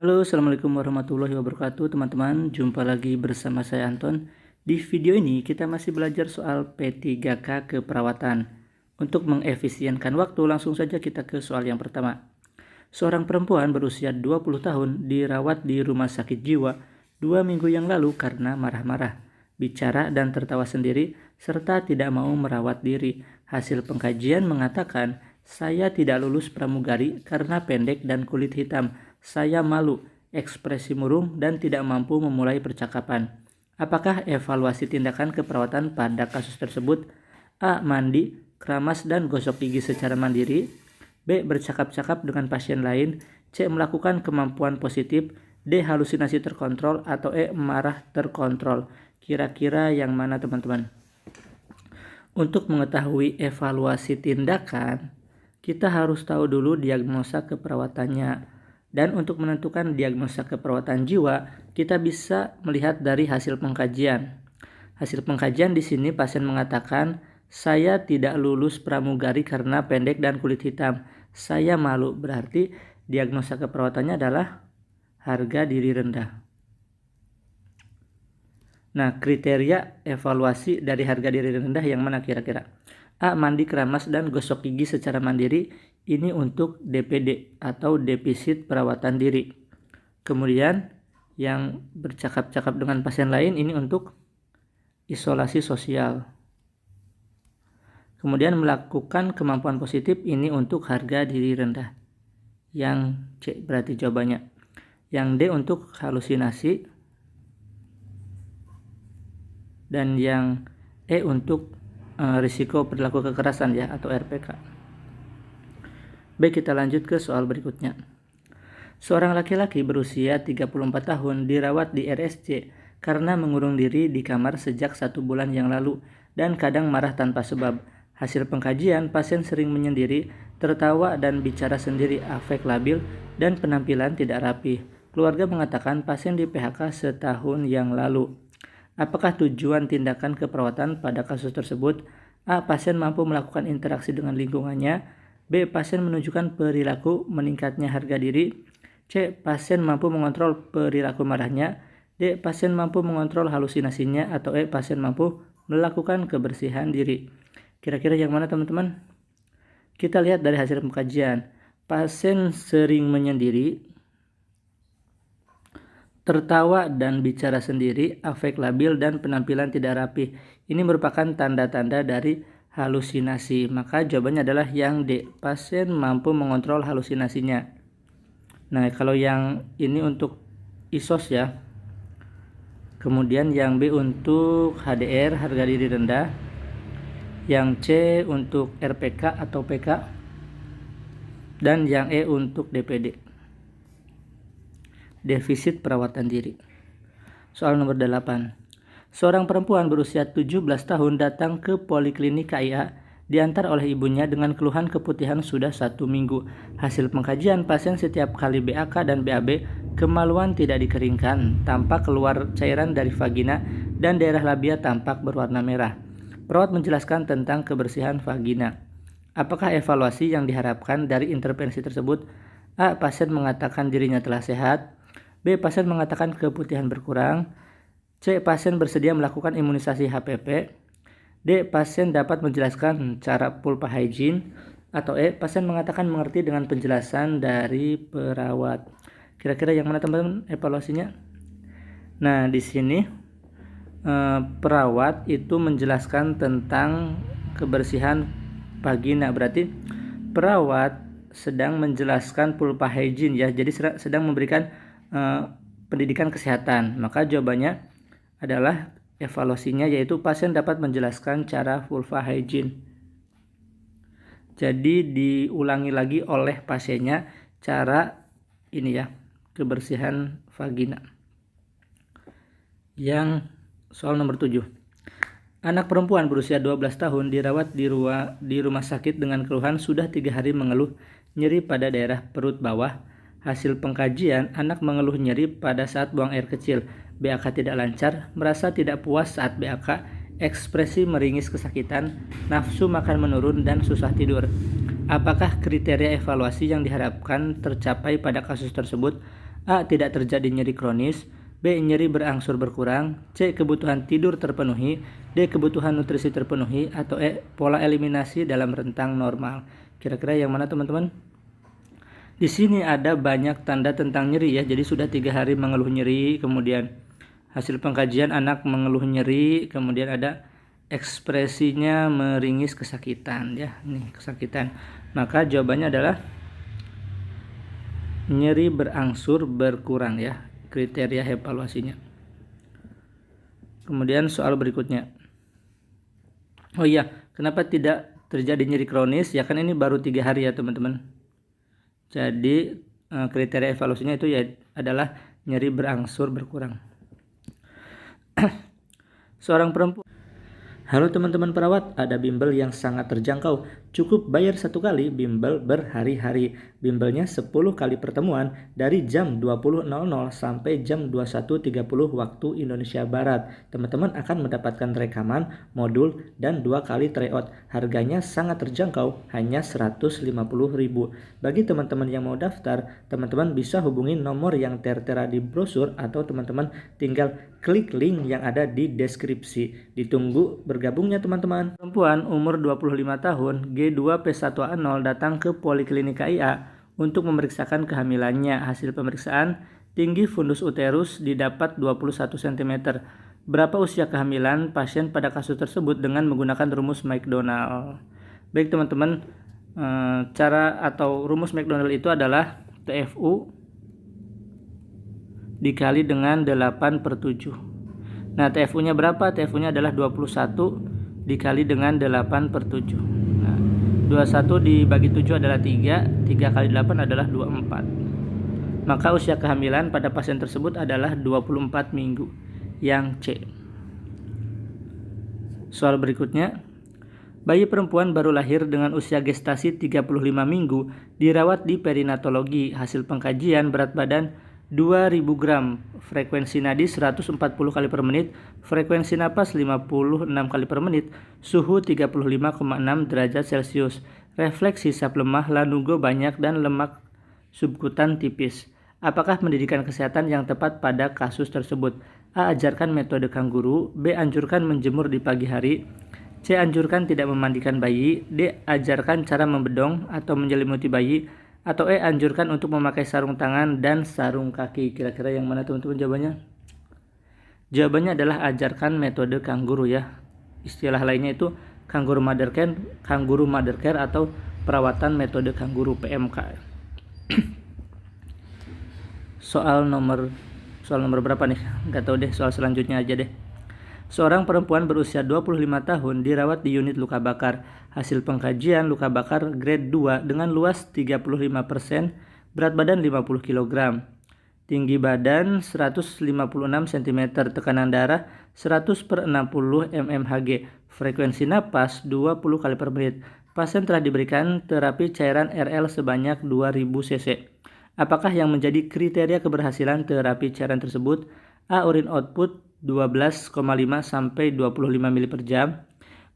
Halo, Assalamualaikum warahmatullahi wabarakatuh teman-teman. Jumpa lagi bersama saya Anton. Di video ini kita masih belajar soal P3K keperawatan. Untuk mengefisienkan waktu, langsung saja kita ke soal yang pertama. Seorang perempuan berusia 20 tahun dirawat di rumah sakit jiwa 2 minggu yang lalu karena marah-marah, bicara dan tertawa sendiri, serta tidak mau merawat diri. Hasil pengkajian mengatakan, saya tidak lulus pramugari karena pendek dan kulit hitam. Saya malu, ekspresi murung, dan tidak mampu memulai percakapan. Apakah evaluasi tindakan keperawatan pada kasus tersebut? A. Mandi, keramas, dan gosok gigi secara mandiri. B. Bercakap-cakap dengan pasien lain. C. Melakukan kemampuan positif. D. Halusinasi terkontrol. Atau E. Marah terkontrol. Kira-kira yang mana teman-teman? Untuk mengetahui evaluasi tindakan, kita harus tahu dulu diagnosa keperawatannya. Dan untuk menentukan diagnosa keperawatan jiwa, kita bisa melihat dari hasil pengkajian. Hasil pengkajian di sini pasien mengatakan, saya tidak lulus pramugari karena pendek dan kulit hitam. Saya malu, berarti diagnosa keperawatannya adalah harga diri rendah. Nah, kriteria evaluasi dari harga diri rendah yang mana kira-kira? A. Mandi, keramas, dan gosok gigi secara mandiri. Ini untuk DPD atau defisit perawatan diri. Kemudian yang bercakap-cakap dengan pasien lain ini untuk isolasi sosial. Kemudian melakukan kemampuan positif ini untuk harga diri rendah. Yang C berarti jawabannya. Yang D untuk halusinasi. Dan yang E untuk risiko perilaku kekerasan ya atau RPK. Baik, kita lanjut ke soal berikutnya. Seorang laki-laki berusia 34 tahun dirawat di RSC karena mengurung diri di kamar sejak 1 bulan yang lalu dan kadang marah tanpa sebab. Hasil pengkajian, pasien sering menyendiri, tertawa dan bicara sendiri, afek labil, dan penampilan tidak rapi. Keluarga mengatakan pasien di PHK setahun yang lalu. Apakah tujuan tindakan keperawatan pada kasus tersebut? A. Pasien mampu melakukan interaksi dengan lingkungannya. B. Pasien menunjukkan perilaku meningkatnya harga diri. C. Pasien mampu mengontrol perilaku marahnya. D. Pasien mampu mengontrol halusinasinya. Atau E. Pasien mampu melakukan kebersihan diri. Kira-kira yang mana teman-teman? Kita lihat dari hasil pengkajian. Pasien sering menyendiri, tertawa dan bicara sendiri, afek labil, dan penampilan tidak rapi. Ini merupakan tanda-tanda dari halusinasi. Maka jawabannya adalah yang D. Pasien mampu mengontrol halusinasinya. Nah, kalau yang ini untuk ISOS ya. Kemudian yang B untuk HDR, harga diri rendah. Yang C untuk RPK atau PK. Dan yang E untuk DPD. Defisit perawatan diri. Soal nomor 8. Seorang perempuan berusia 17 tahun datang ke poliklinik KIA diantar oleh ibunya dengan keluhan keputihan sudah 1 minggu. Hasil pengkajian, pasien setiap kali BAK dan BAB kemaluan tidak dikeringkan, tampak keluar cairan dari vagina dan daerah labia tampak berwarna merah. Perawat menjelaskan tentang kebersihan vagina. Apakah evaluasi yang diharapkan dari intervensi tersebut? A. Pasien mengatakan dirinya telah sehat. B. Pasien mengatakan keputihan berkurang. C. Pasien bersedia melakukan imunisasi HPV. D. Pasien dapat menjelaskan cara vulva hygiene. Atau E. Pasien mengatakan mengerti dengan penjelasan dari perawat. Kira-kira yang mana teman-teman evaluasinya? Nah, di sini perawat itu menjelaskan tentang kebersihan vagina. Berarti perawat sedang menjelaskan vulva hygiene ya. Jadi sedang memberikan pendidikan kesehatan. Maka jawabannya adalah evaluasinya yaitu pasien dapat menjelaskan cara vulva hygiene. Jadi diulangi lagi oleh pasiennya cara ini ya, kebersihan vagina. Yang soal nomor 7. Anak perempuan berusia 12 tahun dirawat di rumah sakit dengan keluhan sudah 3 hari mengeluh nyeri pada daerah perut bawah. Hasil pengkajian, anak mengeluh nyeri pada saat buang air kecil. BAK tidak lancar, merasa tidak puas saat BAK, ekspresi meringis kesakitan, nafsu makan menurun, dan susah tidur. Apakah kriteria evaluasi yang diharapkan tercapai pada kasus tersebut? A. Tidak terjadi nyeri kronis. B. Nyeri berangsur berkurang. C. Kebutuhan tidur terpenuhi. D. Kebutuhan nutrisi terpenuhi. Atau E. Pola eliminasi dalam rentang normal. Kira-kira yang mana teman-teman? Di sini ada banyak tanda tentang nyeri ya. Jadi sudah 3 hari mengeluh nyeri. Kemudian hasil pengkajian anak mengeluh nyeri. Kemudian ada ekspresinya meringis kesakitan ya. Nih kesakitan. Maka jawabannya adalah nyeri berangsur berkurang ya, kriteria evaluasinya. Kemudian soal berikutnya. Oh iya, kenapa tidak terjadi nyeri kronis? Ya kan ini baru 3 hari ya teman-teman. Jadi kriteria evaluasinya itu ya adalah nyeri berangsur berkurang. Seorang perempuan. Halo teman-teman perawat, ada bimbel yang sangat terjangkau. Cukup bayar 1 kali bimbel berhari-hari. Bimbelnya 10 kali pertemuan dari jam 20.00 sampai jam 21.30 waktu Indonesia Barat. Teman-teman akan mendapatkan rekaman, modul, dan 2 kali tryout. Harganya sangat terjangkau, hanya 150.000. Bagi teman-teman yang mau daftar, teman-teman bisa hubungi nomor yang tertera di brosur atau teman-teman tinggal klik link yang ada di deskripsi. Ditunggu bergabungnya teman-teman. Perempuan umur 25 tahun G2P1A0 datang ke Poliklinik KIA untuk memeriksakan kehamilannya. Hasil pemeriksaan, tinggi fundus uterus didapat 21 cm. Berapa usia kehamilan pasien pada kasus tersebut dengan menggunakan rumus McDonald? Baik teman-teman, cara atau rumus McDonald itu adalah TFU dikali dengan 8/7. Nah, TFU-nya berapa? TFU-nya adalah 21 dikali dengan 8/7. Nah, 21 dibagi 7 adalah 3, 3 kali 8 adalah 24. Maka usia kehamilan pada pasien tersebut adalah 24 minggu, yang C. Soal berikutnya, bayi perempuan baru lahir dengan usia gestasi 35 minggu dirawat di perinatologi. Hasil pengkajian berat badan 2000 gram, frekuensi nadi 140 kali per menit, frekuensi napas 56 kali per menit, suhu 35,6 derajat Celcius, refleks hisap lemah, lanugo banyak, dan lemak subkutan tipis. Apakah pendidikan kesehatan yang tepat pada kasus tersebut? A. Ajarkan metode kanguru. B. Anjurkan menjemur di pagi hari. C. Anjurkan tidak memandikan bayi. D. Ajarkan cara membedong atau menyelimuti bayi. Atau E. Anjurkan untuk memakai sarung tangan dan sarung kaki. Kira-kira yang mana teman-teman jawabannya? Jawabannya adalah ajarkan metode kanguru ya. Istilah lainnya itu kanguru mother care atau perawatan metode kanguru PMK. Soal nomor berapa nih? Nggak tahu deh, soal selanjutnya aja deh. Seorang perempuan berusia 25 tahun dirawat di unit luka bakar. Hasil pengkajian luka bakar grade 2 dengan luas 35%, berat badan 50 kg. Tinggi badan 156 cm, tekanan darah 100/60 mmHg. Frekuensi napas 20 kali per menit. Pasien telah diberikan terapi cairan RL sebanyak 2000 cc. Apakah yang menjadi kriteria keberhasilan terapi cairan tersebut? A. Urin output 12,5 sampai 25 ml per jam.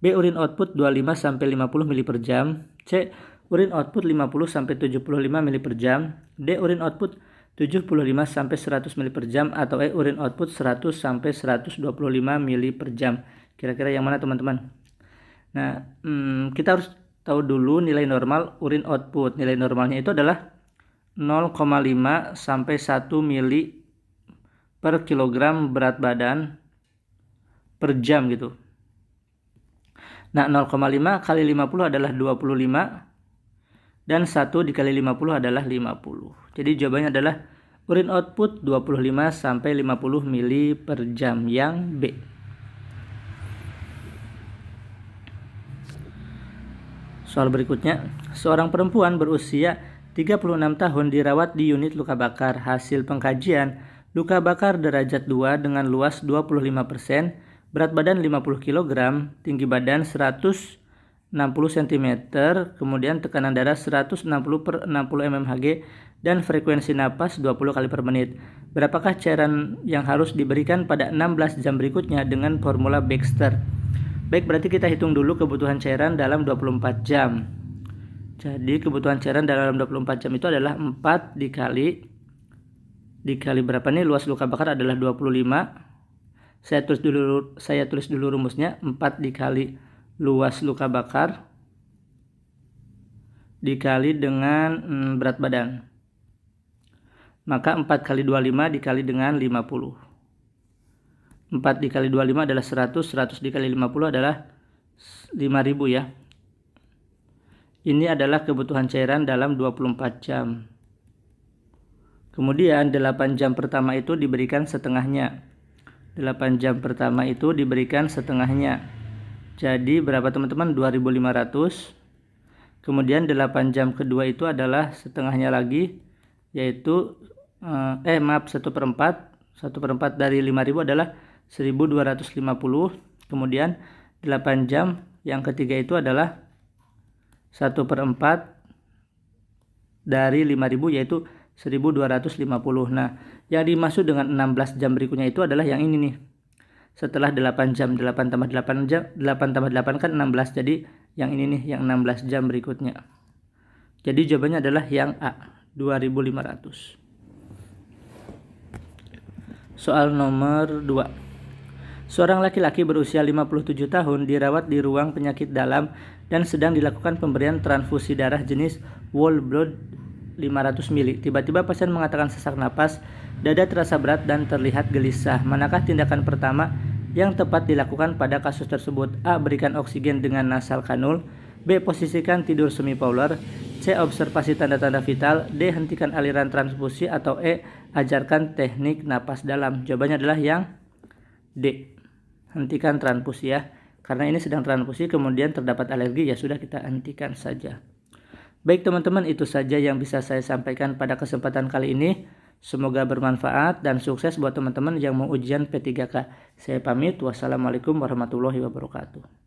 B. Urin output 25 sampai 50 ml per jam. C. Urin output 50 sampai 75 ml per jam. D. Urin output 75 sampai 100 ml per jam. Atau E. Urin output 100 sampai 125 ml per jam. Kira-kira yang mana teman-teman? Nah, kita harus tahu dulu nilai normal urin output. Nilai normalnya itu adalah 0,5 sampai 1 ml per kilogram berat badan per jam gitu. Nah, 0,5 kali 50 adalah 25 dan 1 dikali 50 adalah 50. Jadi jawabannya adalah urin output 25 sampai 50 ml per jam, yang B. Soal berikutnya, seorang perempuan berusia 36 tahun dirawat di unit luka bakar. Hasil pengkajian luka bakar derajat 2 dengan luas 25%, berat badan 50 kg, tinggi badan 160 cm, kemudian tekanan darah 160/60 mmHg, dan frekuensi napas 20 kali per menit. Berapakah cairan yang harus diberikan pada 16 jam berikutnya dengan formula Baxter? Baik, berarti kita hitung dulu kebutuhan cairan dalam 24 jam. Jadi kebutuhan cairan dalam 24 jam itu adalah 4 dikali dikali berapa nih? Luas luka bakar adalah 25. Saya tulis dulu rumusnya. 4 dikali luas luka bakar dikali dengan berat badan. Maka 4 kali 25 dikali dengan 50. 4 dikali 25 adalah 100. 100 dikali 50 adalah 5000 ya. Ini adalah kebutuhan cairan dalam 24 jam. Kemudian 8 jam pertama itu diberikan setengahnya. 8 jam pertama itu diberikan setengahnya. Jadi berapa teman-teman? 2500. Kemudian 8 jam kedua itu adalah setengahnya lagi, yaitu 1/4. 1/4 dari 5000 adalah 1250. Kemudian 8 jam yang ketiga itu adalah 1/4 dari 5000, yaitu 1250. Nah, yang dimaksud dengan 16 jam berikutnya itu adalah yang ini nih. Setelah 8 jam, 8 tambah 8 jam, 8 tambah 8 kan 16. Jadi yang ini nih, yang 16 jam berikutnya. Jadi jawabannya adalah yang A, 2500. Soal nomor 2. Seorang laki-laki berusia 57 tahun dirawat di ruang penyakit dalam dan sedang dilakukan pemberian transfusi darah jenis whole blood 500 ml. Tiba-tiba pasien mengatakan sesak napas, dada terasa berat dan terlihat gelisah. Manakah tindakan pertama yang tepat dilakukan pada kasus tersebut? A. Berikan oksigen dengan nasal kanul. B. Posisikan tidur semi-pauler. C. Observasi tanda-tanda vital. D. Hentikan aliran transfusi. Atau E. Ajarkan teknik napas dalam. Jawabannya adalah yang D. Hentikan transfusi ya. Karena ini sedang transfusi kemudian terdapat alergi, ya sudah kita hentikan saja. Baik teman-teman, itu saja yang bisa saya sampaikan pada kesempatan kali ini. Semoga bermanfaat dan sukses buat teman-teman yang mau ujian P3K. Saya pamit. Wassalamualaikum warahmatullahi wabarakatuh.